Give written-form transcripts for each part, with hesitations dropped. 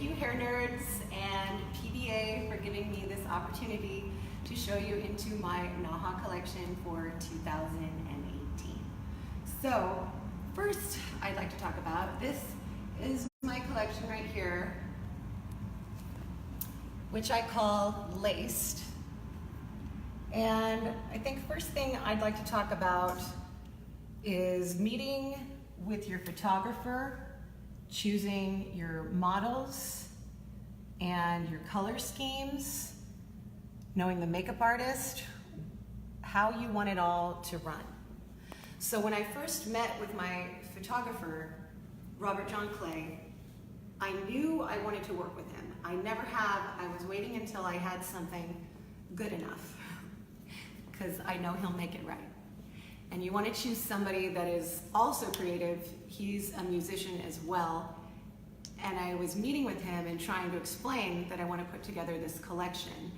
thank you hair nerds and PDA for giving me this opportunity to show you into my NAHA collection for 2018. So first I'd like to talk about, this is my collection right here, which I call Laced. And I think first thing I'd like to talk about is meeting with your photographer, choosing your models and your color schemes, knowing the makeup artist, how you want it all to run. So when I first met with my photographer, Robert John Clay, I knew I wanted to work with him. I never have. I was waiting until I had something good enough because I know he'll make it right. And you want to choose somebody that is also creative. He's a musician as well. And I was meeting with him and trying to explain that I want to put together this collection,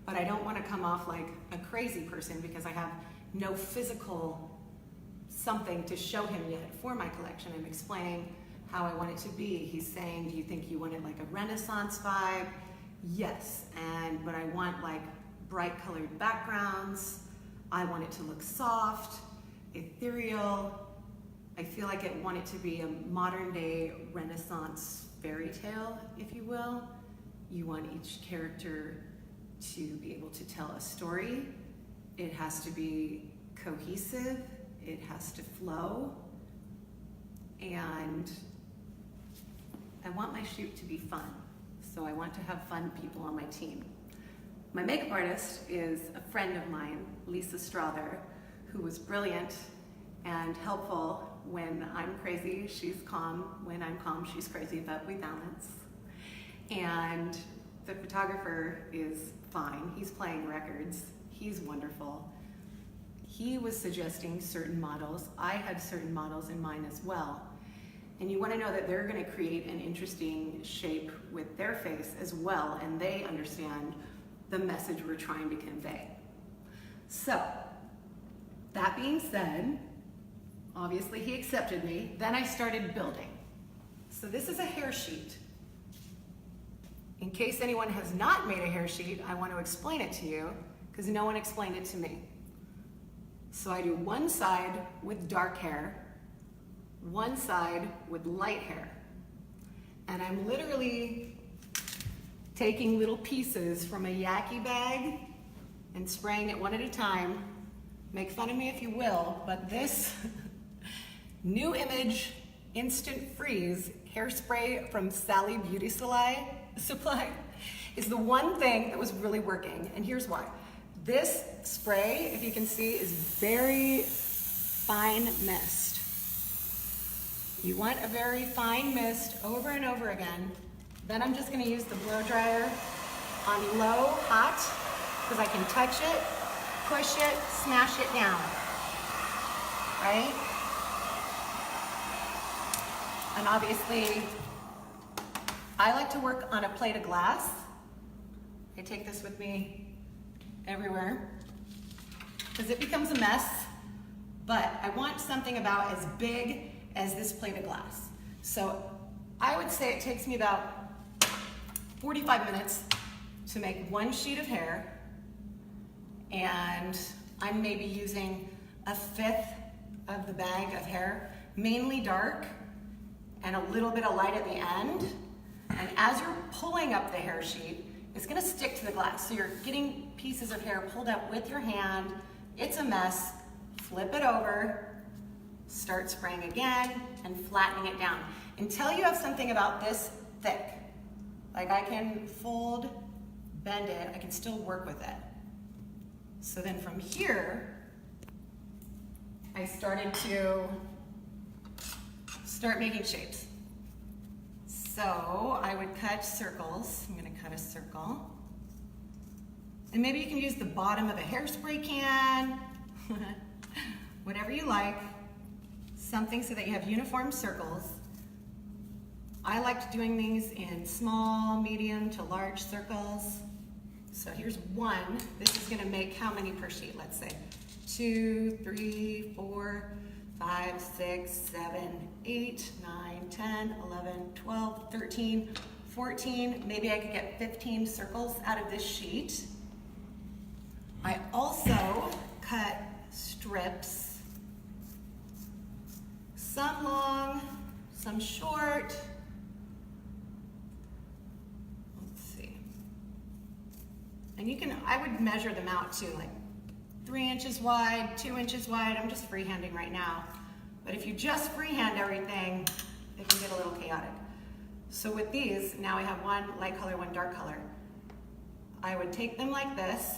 but I don't want to come off like a crazy person because I have no physical something to show him yet for my collection. I'm explaining how I want it to be. He's saying, do you think you want it like a Renaissance vibe? Yes, but I want like bright colored backgrounds. I want it to look soft, ethereal. I feel like I want it to be a modern day Renaissance fairy tale, if you will. You want each character to be able to tell a story. It has to be cohesive. It has to flow. And I want my shoot to be fun. So I want to have fun people on my team. My makeup artist is a friend of mine, Lisa Strother, who was brilliant and helpful. When I'm crazy, she's calm. When I'm calm, she's crazy, but we balance. And the photographer is fine. He's playing records. He's wonderful. He was suggesting certain models. I had certain models in mind as well. And you want to know that they're going to create an interesting shape with their face as well, and they understand the message we're trying to convey. So, that being said, obviously he accepted me. Then I started building. So this is a hair sheet. In case anyone has not made a hair sheet, I want to explain it to you because no one explained it to me. So I do one side with dark hair, one side with light hair. And I'm literally taking little pieces from a Yaki bag and spraying it one at a time. Make fun of me if you will, but this New Image Instant Freeze hairspray from Sally Beauty Supply is the one thing that was really working, and here's why. This spray, if you can see, is very fine mist. You want a very fine mist over and over again. Then I'm just gonna use the blow dryer on low, hot, because I can touch it, push it, smash it down, right? And obviously, I like to work on a plate of glass. I take this with me everywhere because it becomes a mess, but I want something about as big as this plate of glass. So I would say it takes me about 45 minutes to make one sheet of hair, and I'm maybe using a fifth of the bag of hair, mainly dark and a little bit of light at the end. And as you're pulling up the hair sheet, it's gonna stick to the glass. So you're getting pieces of hair pulled up with your hand. It's a mess. Flip it over, start spraying again, and flattening it down until you have something about this thick. Like I can fold, bend it, I can still work with it. So then from here, I started to start making shapes. So I would cut circles. I'm gonna cut a circle. And maybe you can use the bottom of a hairspray can, whatever you like, something so that you have uniform circles. I liked doing these in small, medium to large circles. So here's one. This is gonna make how many per sheet, let's say? 2, 3, 4, 5, 6, 7, 8, 9, 10, 11, 12, 13, 14, maybe I could get 15 circles out of this sheet. I also cut strips, some long, some short. Let's see. And you can, I would measure them out too, like 3 inches wide, 2 inches wide. I'm just freehanding right now. But if you just freehand everything, it can get a little chaotic. So with these, now I have one light color, one dark color. I would take them like this,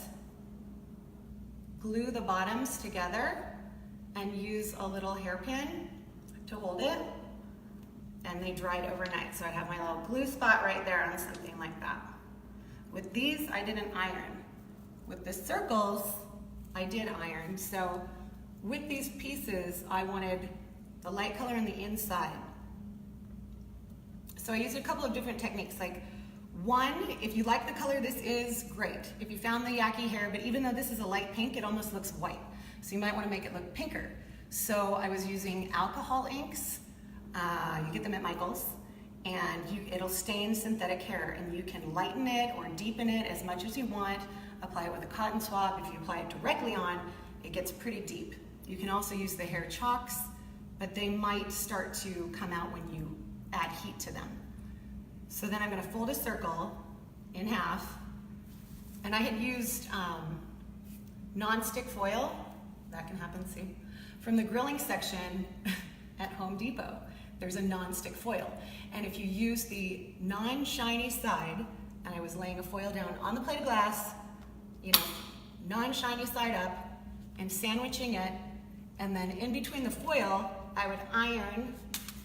glue the bottoms together, and use a little hairpin to hold it, and they dried overnight. So I have my little glue spot right there on something like that. With these, I didn't iron. With the circles, I did iron. So with these pieces, I wanted the light color on the inside. So I used a couple of different techniques. Like one, if you like the color this is, great. If you found the yaki hair, but even though this is a light pink, it almost looks white. So you might want to make it look pinker. So I was using alcohol inks. You get them at Michael's, and it'll stain synthetic hair, and you can lighten it or deepen it as much as you want. Apply it with a cotton swab. If you apply it directly on, it gets pretty deep. You can also use the hair chalks, but they might start to come out when you add heat to them. So then I'm going to fold a circle in half, and I had used non-stick foil, that can happen, see, from the grilling section at Home Depot. There's a non-stick foil, and if you use the non-shiny side, and I was laying a foil down on the plate of glass, you know, non-shiny side up, and sandwiching it, and then in between the foil, I would iron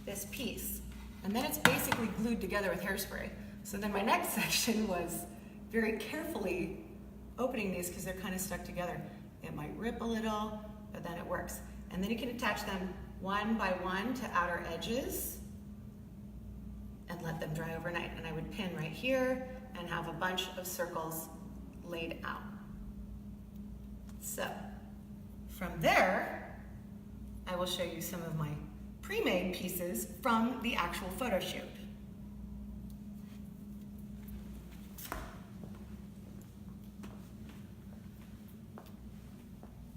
this piece. And then it's basically glued together with hairspray. So then my next section was very carefully opening these because they're kind of stuck together. It might rip a little, but then it works. And then you can attach them one by one to outer edges and let them dry overnight. And I would pin right here and have a bunch of circles laid out. So from there, I will show you some of my pre-made pieces from the actual photo shoot.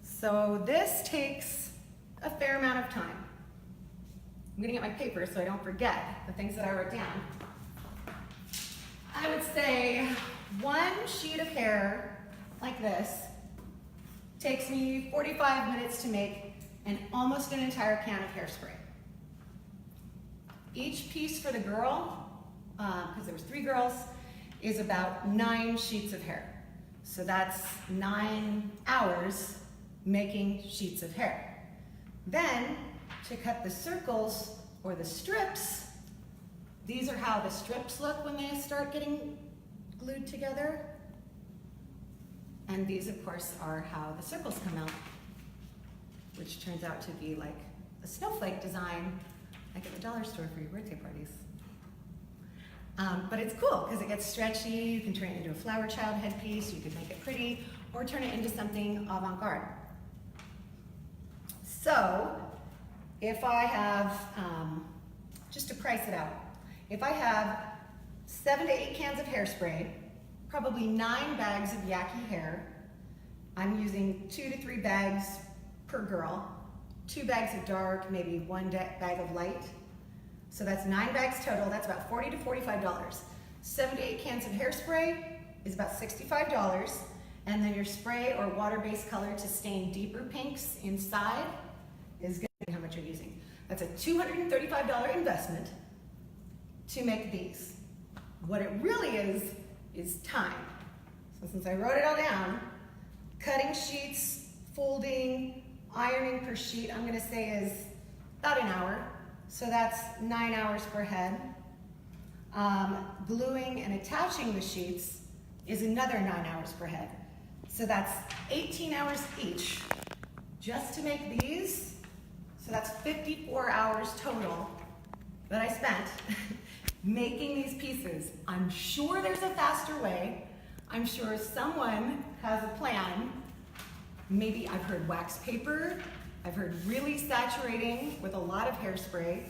So this takes a fair amount of time. I'm gonna get my paper so I don't forget the things that I wrote down. I would say one sheet of hair like this takes me 45 minutes to make, and almost an entire can of hairspray. Each piece for the girl, because there was 3 girls, is about 9 sheets of hair. So that's 9 hours making sheets of hair. Then, to cut the circles or the strips, these are how the strips look when they start getting glued together. And these, of course, are how the circles come out, which turns out to be like a snowflake design, like at the dollar store for your birthday parties. But it's cool because it gets stretchy. You can turn it into a flower child headpiece. You could make it pretty or turn it into something avant-garde. So if I have, just to price it out, if I have 7 to 8 cans of hairspray, probably 9 bags of yaki hair, I'm using 2 to 3 bags per girl, 2 bags of dark, maybe 1 bag of light. So that's 9 bags total. That's about $40 to $45. 7 to 8 cans of hairspray is about $65. And then your spray or water-based color to stain deeper pinks inside is going to be how much you're using. That's a $235 investment to make these. What it really is time. So since I wrote it all down, cutting sheets, folding, ironing per sheet, I'm gonna say is about an hour. So that's 9 hours per head. Gluing and attaching the sheets is another 9 hours per head. So that's 18 hours each just to make these. So that's 54 hours total that I spent making these pieces. I'm sure there's a faster way. I'm sure someone has a plan. Maybe I've heard wax paper. I've heard really saturating with a lot of hairspray.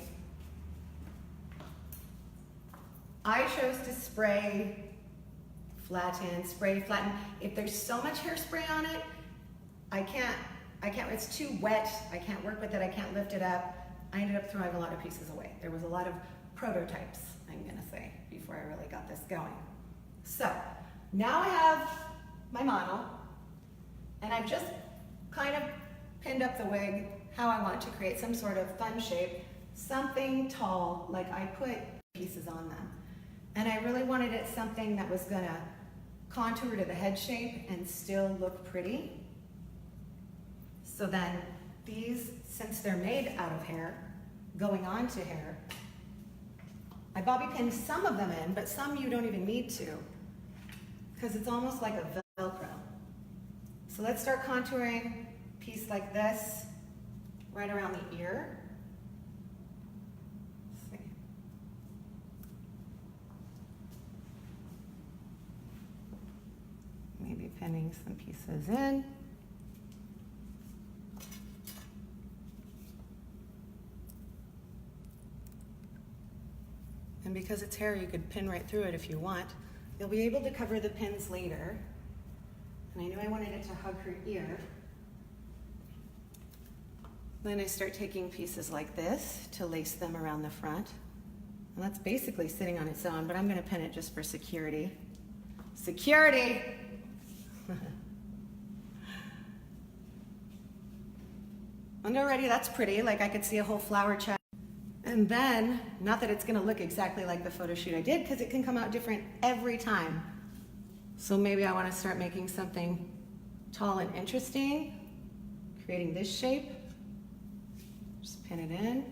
I chose to spray, flatten, spray, flatten. If there's so much hairspray on it, I can't, it's too wet. I can't work with it. I can't lift it up. I ended up throwing a lot of pieces away. There was a lot of prototypes, I'm gonna say, before I really got this going. So now I have my model, and I've just kind of pinned up the wig how I want to create some sort of fun shape, something tall, like I put pieces on them. And I really wanted it something that was gonna contour to the head shape and still look pretty. So then these, since they're made out of hair, going onto hair, I bobby pinned some of them in, but some you don't even need to, because it's almost like a Velcro. So let's start contouring a piece like this, right around the ear. Let's see. Maybe pinning some pieces in. And because it's hair, you could pin right through it if you want. You'll be able to cover the pins later. And I knew I wanted it to hug her ear. Then I start taking pieces like this to lace them around the front. And that's basically sitting on its own, but I'm gonna pin it just for security. Security! And already that's pretty, like I could see a whole flower chat. And then, not that it's gonna look exactly like the photo shoot I did, because it can come out different every time. So maybe I wanna start making something tall and interesting, creating this shape. Just pin it in.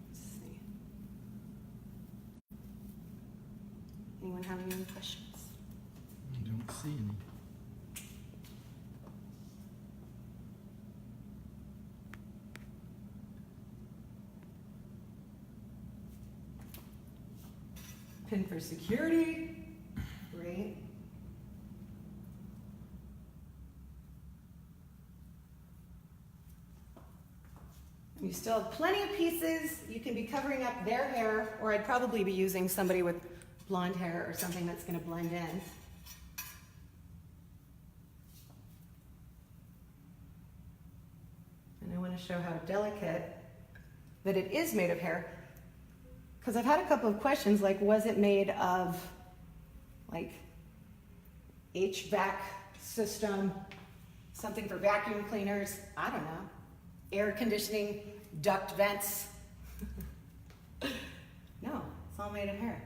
Let's see. Anyone having any questions? I don't see any. Pin for security. Great. You still have plenty of pieces. You can be covering up their hair, or I'd probably be using somebody with blonde hair or something that's going to blend in. And I want to show how delicate that it is made of hair. Because I've had a couple of questions, like, was it made of, like, HVAC system, something for vacuum cleaners, I don't know, air conditioning, duct vents? No, it's all made of hair.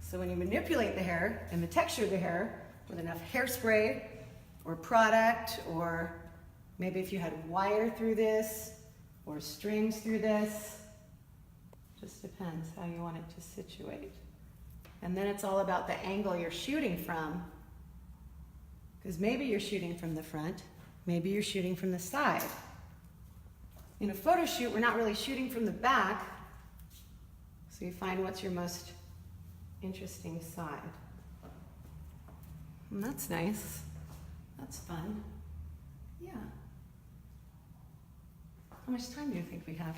So when you manipulate the hair and the texture of the hair with enough hairspray or product, or maybe if you had wire through this or strings through this, just depends how you want it to situate. And then it's all about the angle you're shooting from, because maybe you're shooting from the front, maybe you're shooting from the side. In a photo shoot, we're not really shooting from the back, so you find what's your most interesting side. And that's nice. That's fun. Yeah. How much time do you think we have?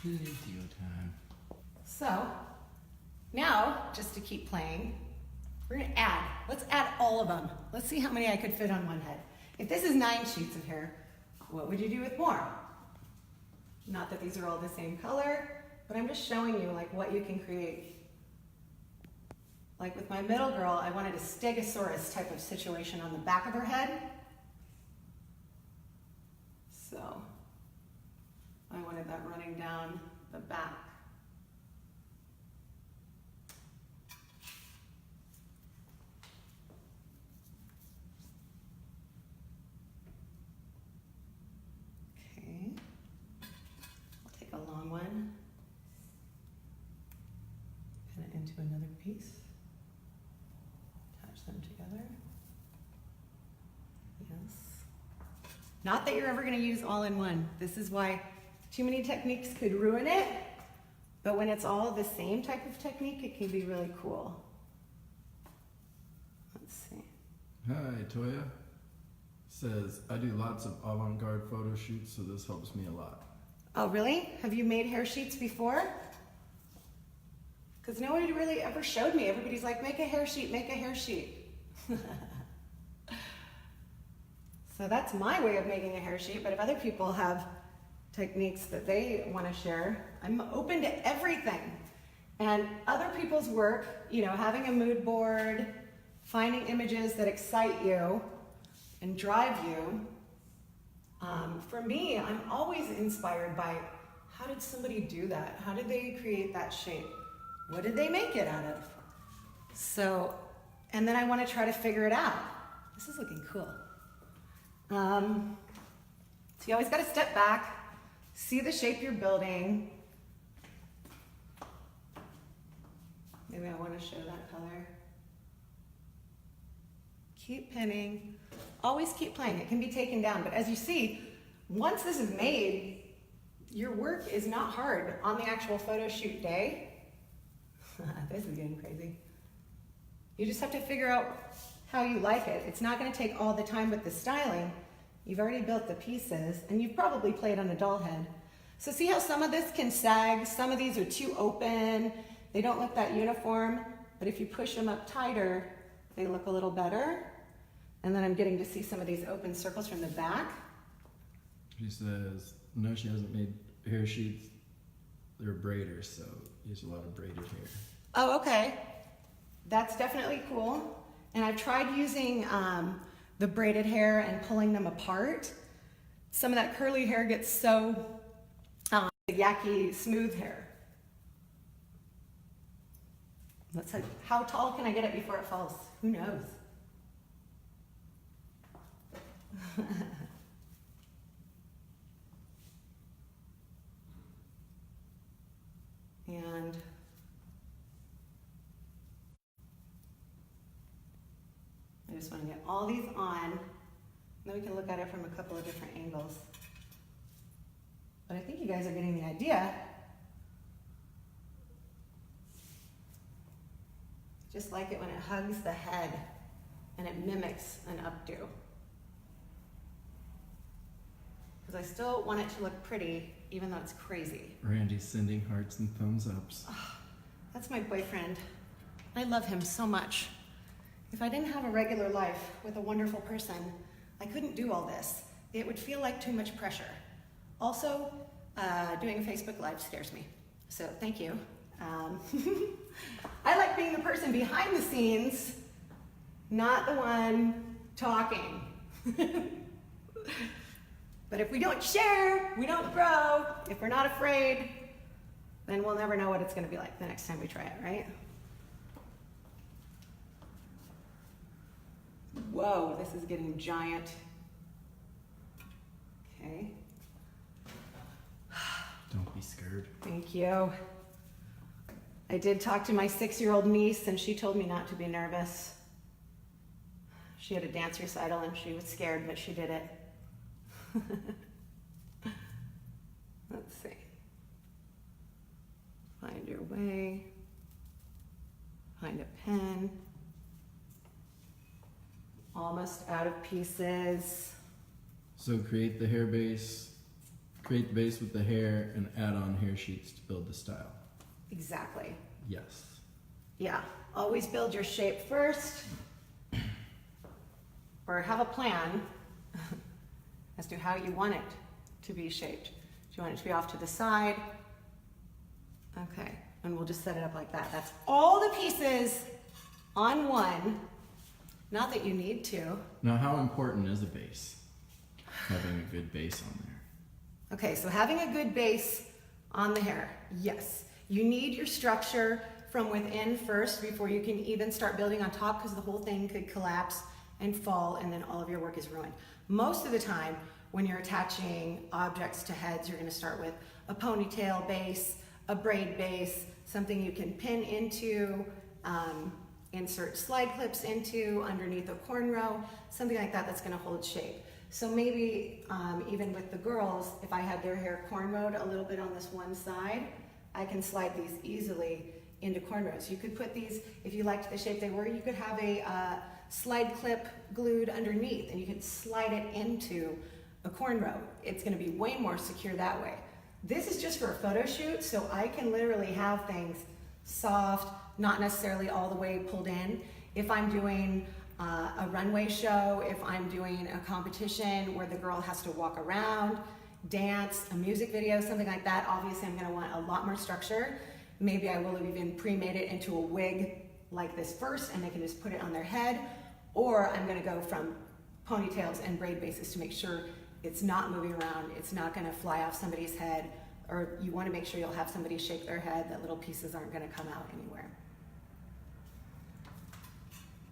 Plenty of time. So, now, just to keep playing, we're gonna add. Let's add all of them. Let's see how many I could fit on one head. If this is 9 sheets of hair, what would you do with more? Not that these are all the same color, but I'm just showing you like what you can create. Like with my middle girl, I wanted a stegosaurus type of situation on the back of her head. So, I wanted that running down the back. Okay, I'll take a long one, pin it into another piece, attach them together. Yes. Not that you're ever going to use all in one. This is why too many techniques could ruin it, but when it's all the same type of technique, it can be really cool. Let's see. Hi, Toya. Says, I do lots of avant-garde photo shoots, so this helps me a lot. Oh, really? Have you made hair sheets before? Because nobody really ever showed me. Everybody's like, make a hair sheet, make a hair sheet. So that's my way of making a hair sheet, but if other people have techniques that they want to share, I'm open to everything. And other people's work, you know, having a mood board, finding images that excite you and drive you. For me, I'm always inspired by how did somebody do that? How did they create that shape? What did they make it out of? So, and then I want to try to figure it out. This is looking cool. So you always got to step back, see the shape you're building. Maybe I want to show that color. Keep pinning. Always keep playing. It can be taken down, but as you see, once this is made, your work is not hard on the actual photo shoot day. This is getting crazy. You just have to figure out how you like it. It's not going to take all the time with the styling. You've already built the pieces, and you've probably played on a doll head. So see how some of this can sag? Some of these are too open. They don't look that uniform, but if you push them up tighter, they look a little better. And then I'm getting to see some of these open circles from the back. She says, no, she hasn't made hair sheets. They're braiders, so use a lot of braided hair. Oh, okay. That's definitely cool. And I've tried using the braided hair and pulling them apart. Some of that curly hair gets so yucky, smooth hair. Let's see, how tall can I get it before it falls? Who knows? And I just want to get all these on, then we can look at it from a couple of different angles. But I think you guys are getting the idea. Just like it when it hugs the head and it mimics an updo. Because I still want it to look pretty, even though it's crazy. Randy's sending hearts and thumbs ups. Oh, that's my boyfriend. I love him so much. If I didn't have a regular life with a wonderful person, I couldn't do all this. It would feel like too much pressure. Also, doing a Facebook Live scares me. So thank you. I like being the person behind the scenes, not the one talking. But if we don't share, we don't grow. If we're not afraid, then we'll never know what it's going to be like the next time we try it, right? Whoa, this is getting giant. Okay. Don't be scared. Thank you. I did talk to my 6-year-old niece, and she told me not to be nervous. She had a dance recital, and she was scared, but she did it. Let's see. Find your way. Find a pen. Almost out of pieces. So create the hair base, create the base with the hair, and add on hair sheets to build the style. Exactly. Yes. Yeah. Always build your shape first, or have a plan as to how you want it to be shaped. Do you want it to be off to the side? Okay, and we'll just set it up like that. That's all the pieces on one. Not that you need to. Now, how important is a base? Having a good base on there. Okay, so having a good base on the hair, yes. You need your structure from within first before you can even start building on top, because the whole thing could collapse and fall, and then all of your work is ruined. Most of the time, when you're attaching objects to heads, you're going to start with a ponytail base, a braid base, something you can pin into, insert slide clips into, underneath a cornrow, something like that that's going to hold shape. So maybe even with the girls, if I had their hair cornrowed a little bit on this one side, I can slide these easily into cornrows. You could put these, if you liked the shape they were, you could have a slide clip glued underneath, and you can slide it into a cornrow. It's gonna be way more secure that way. This is just for a photo shoot, so I can literally have things soft, not necessarily all the way pulled in. If I'm doing a runway show, if I'm doing a competition where the girl has to walk around, dance, a music video, something like that, obviously I'm gonna want a lot more structure. Maybe I will have even pre-made it into a wig like this first, and they can just put it on their head, or I'm gonna go from ponytails and braid bases to make sure it's not moving around, it's not gonna fly off somebody's head, or you wanna make sure you'll have somebody shake their head, that little pieces aren't gonna come out anywhere.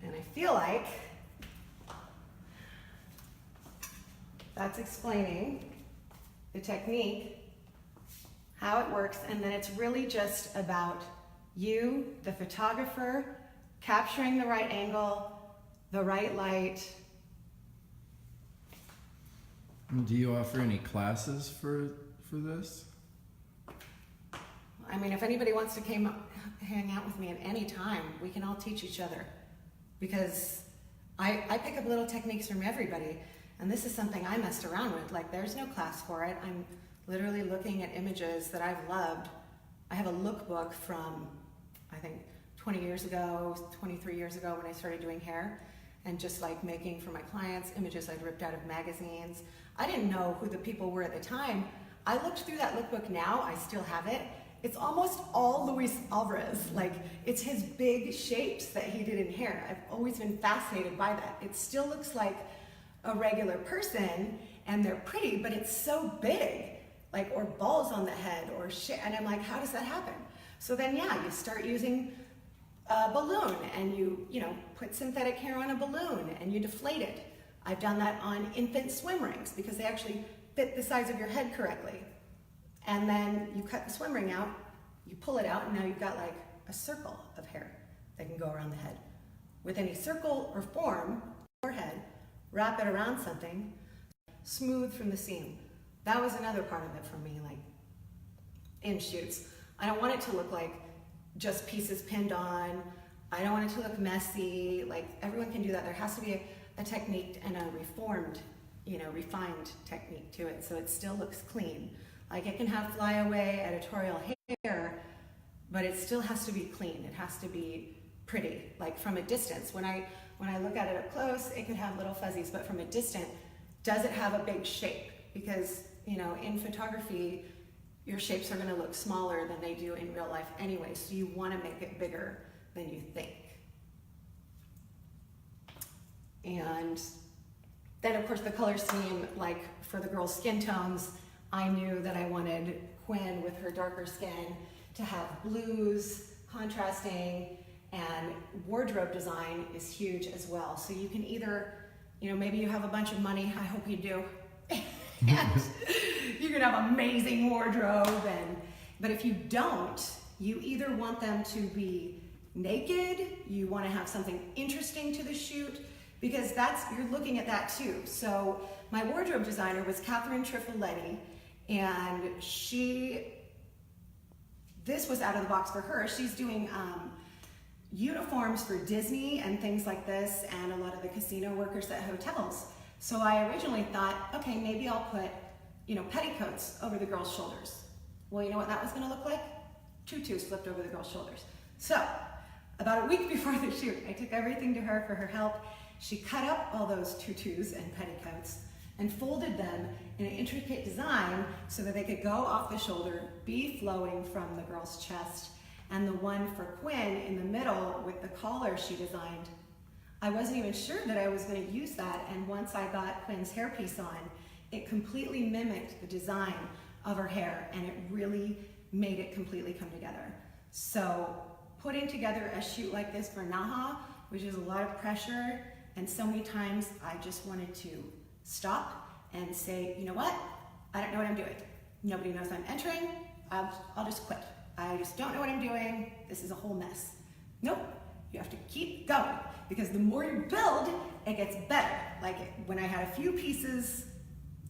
And I feel like that's explaining the technique, how it works, and then it's really just about you, the photographer, capturing the right angle, the right light. Do you offer any classes for this? I mean, if anybody wants to hang out with me at any time, we can all teach each other. Because I pick up little techniques from everybody, and this is something I messed around with. Like, there's no class for it. I'm literally looking at images that I've loved. I have a lookbook from, I think, 20 years ago, 23 years ago when I started doing hair, and just like making for my clients images I'd ripped out of magazines. I didn't know who the people were at the time. I looked through that lookbook now, I still have it. It's almost all Luis Alvarez. Like, it's his big shapes that he did in hair. I've always been fascinated by that. It still looks like a regular person, and they're pretty, but it's so big, like, or balls on the head, or shit. And I'm like, how does that happen? So then, yeah, you start using a balloon, and you put synthetic hair on a balloon, and you deflate it. I've done that on infant swim rings because they actually fit the size of your head correctly. And then you cut the swim ring out, you pull it out, and now you've got like a circle of hair that can go around the head. With any circle or form, or head, wrap it around something, smooth from the seam. That was another part of it for me, like in shoots. I don't want it to look like just pieces pinned on. I don't want it to look messy. Like, everyone can do that. There has to be a technique and a refined technique to it, so it still looks clean. Like, it can have flyaway editorial hair, but it still has to be clean. It has to be pretty, like from a distance. When I look at it up close, it could have little fuzzies, but from a distance, does it have a big shape? Because, in photography, your shapes are gonna look smaller than they do in real life anyway, so you wanna make it bigger than you think. And then, of course, the color scheme, like for the girls' skin tones, I knew that I wanted Quinn, with her darker skin, to have blues, contrasting, and wardrobe design is huge as well. So you can either, maybe you have a bunch of money, I hope you do, and you can have amazing wardrobe, but if you don't, you either want them to be naked, you want to have something interesting to the shoot, because you're looking at that too. So my wardrobe designer was Catherine Trifoletti, and this was out of the box for her. She's doing uniforms for Disney and things like this, and a lot of the casino workers at hotels. So I originally thought, okay, maybe I'll put, petticoats over the girls' shoulders. Well, you know what that was gonna look like? Tutus flipped over the girls' shoulders. So about a week before the shoot, I took everything to her for her help. She cut up all those tutus and petticoats and folded them in an intricate design so that they could go off the shoulder, be flowing from the girl's chest, and the one for Quinn in the middle with the collar she designed. I wasn't even sure that I was going to use that, and once I got Quinn's hairpiece on, it completely mimicked the design of her hair, and it really made it completely come together. So putting together a shoot like this for NAHA, which is a lot of pressure, and so many times I just wanted to stop and say, you know what? I don't know what I'm doing. Nobody knows I'm entering. I'll just quit. I just don't know what I'm doing. This is a whole mess. Nope. You have to keep going, because the more you build, it gets better. Like, when I had a few pieces,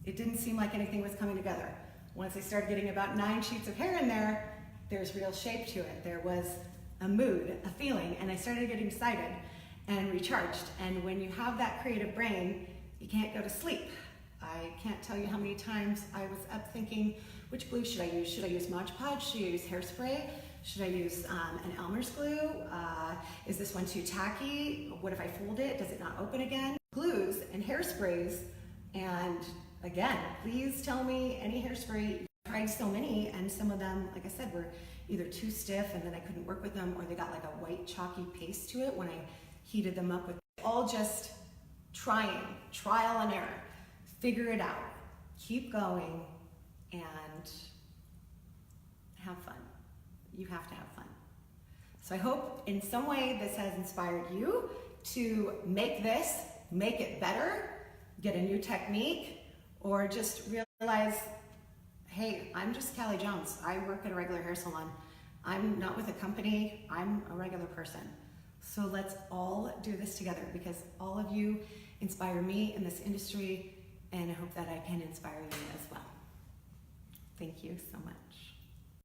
it didn't seem like anything was coming together. Once I started getting about 9 sheets of hair in there, there's real shape to it. There was a mood, a feeling, and I started getting excited. and recharged. And when you have that creative brain, you can't go to sleep. I can't tell you how many times I was up thinking, which glue should I use? Should I use Mod Podge? Should I use hairspray? Should I use an Elmer's glue? Is this one too tacky? What if I fold it? Does it not open again? Glues and hairsprays, and again, please tell me any hairspray. I tried so many, and some of them, like I said, were either too stiff and then I couldn't work with them, or they got like a white chalky paste to it when I heated them up with all just trying, trial and error. Figure it out, keep going, and have fun. You have to have fun. So I hope in some way this has inspired you to make it better, get a new technique, or just realize, hey, I'm just Callie Jones. I work at a regular hair salon. I'm not with a company, I'm a regular person. So let's all do this together, because all of you inspire me in this industry, and I hope that I can inspire you as well. Thank you so much.